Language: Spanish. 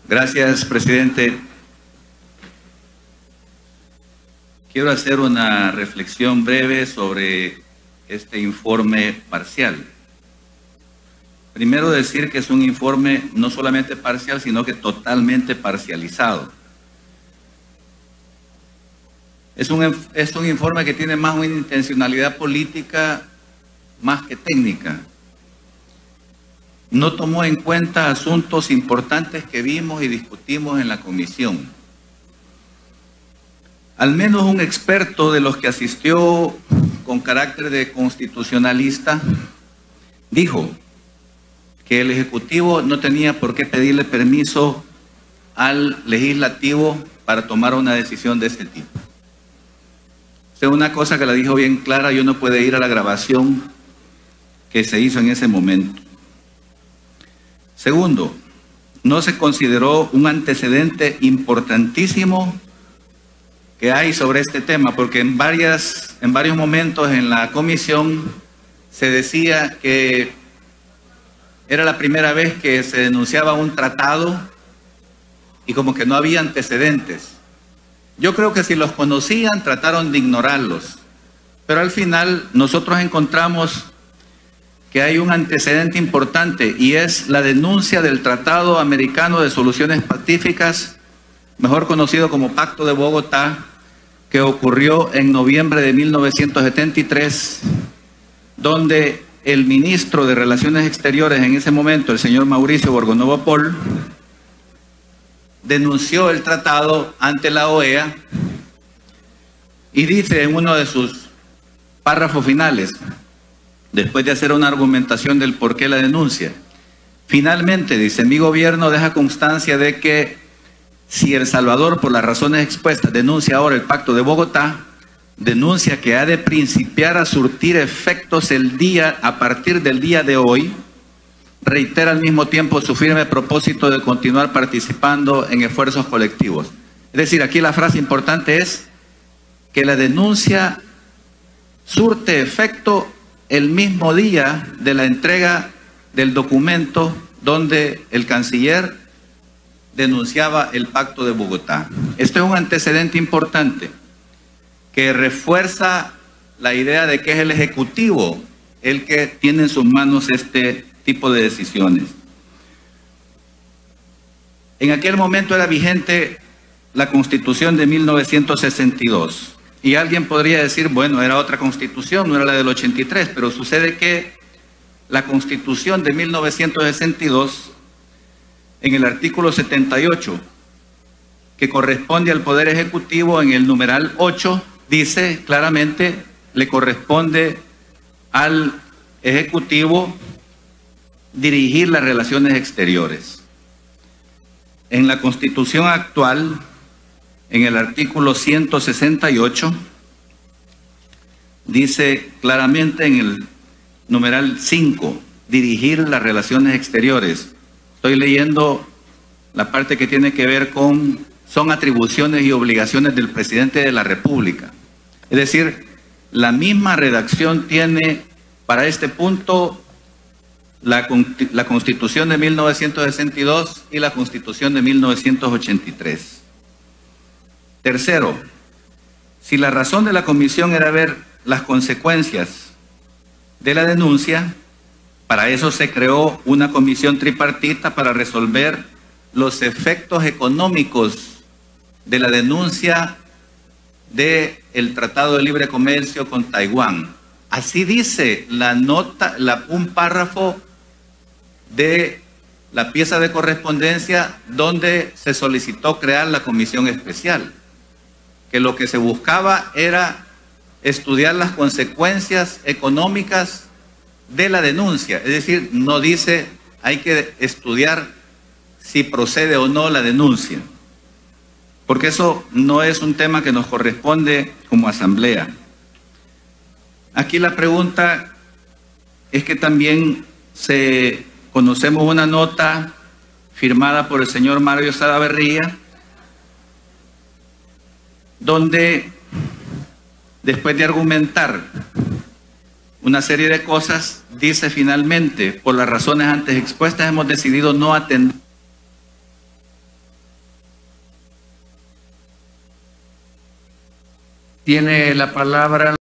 Gracias, presidente. Quiero hacer una reflexión breve sobre este informe parcial. Primero decir que es un informe no solamente parcial, sino que totalmente parcializado. Es un informe que tiene más una intencionalidad política más que técnica. No tomó en cuenta asuntos importantes que vimos y discutimos en la comisión. Al menos un experto de los que asistió con carácter de constitucionalista dijo que el Ejecutivo no tenía por qué pedirle permiso al Legislativo para tomar una decisión de este tipo. O sea, una cosa que la dijo bien clara, y uno puede ir a la grabación que se hizo en ese momento. Segundo, no se consideró un antecedente importantísimo que hay sobre este tema, porque en varios momentos en la comisión se decía que era la primera vez que se denunciaba un tratado y como que no había antecedentes. Yo creo que si los conocían, trataron de ignorarlos, pero al final nosotros encontramos que hay un antecedente importante y es la denuncia del Tratado Americano de Soluciones Pacíficas, mejor conocido como Pacto de Bogotá, que ocurrió en noviembre de 1973, donde el ministro de Relaciones Exteriores en ese momento, el señor Mauricio Borgonovo Pol, denunció el tratado ante la OEA y dice en uno de sus párrafos finales, después de hacer una argumentación del por qué la denuncia, finalmente dice: mi gobierno deja constancia de que si El Salvador, por las razones expuestas, denuncia ahora el Pacto de Bogotá, denuncia que ha de principiar a surtir efectos a partir del día de hoy, reitera al mismo tiempo su firme propósito de continuar participando en esfuerzos colectivos. Es decir, aquí la frase importante es que la denuncia surte efecto el mismo día de la entrega del documento donde el canciller denunciaba el Pacto de Bogotá. Este es un antecedente importante que refuerza la idea de que es el Ejecutivo el que tiene en sus manos este tipo de decisiones. En aquel momento era vigente la Constitución de 1962 y alguien podría decir, bueno, era otra Constitución, no era la del 83, pero sucede que la Constitución de 1962, en el artículo 78, que corresponde al Poder Ejecutivo, en el numeral 8, dice claramente, le corresponde al Ejecutivo dirigir las relaciones exteriores. En la Constitución actual, en el artículo 168, dice claramente en el numeral 5, dirigir las relaciones exteriores. Estoy leyendo la parte que tiene que ver con, son atribuciones y obligaciones del presidente de la República. Es decir, la misma redacción tiene para este punto la Constitución de 1962 y la Constitución de 1983. Tercero, si la razón de la comisión era ver las consecuencias de la denuncia, para eso se creó una comisión tripartita para resolver los efectos económicos de la denuncia del Tratado de Libre Comercio con Taiwán. Así dice la nota, un párrafo de la pieza de correspondencia donde se solicitó crear la comisión especial, que lo que se buscaba era estudiar las consecuencias económicas de la denuncia. Es decir, no dice hay que estudiar si procede o no la denuncia, porque eso no es un tema que nos corresponde como asamblea. Aquí la pregunta es que también conocemos una nota firmada por el señor Mario Salaverría, donde después de argumentar una serie de cosas, dice finalmente, por las razones antes expuestas, hemos decidido no atender Tiene la palabra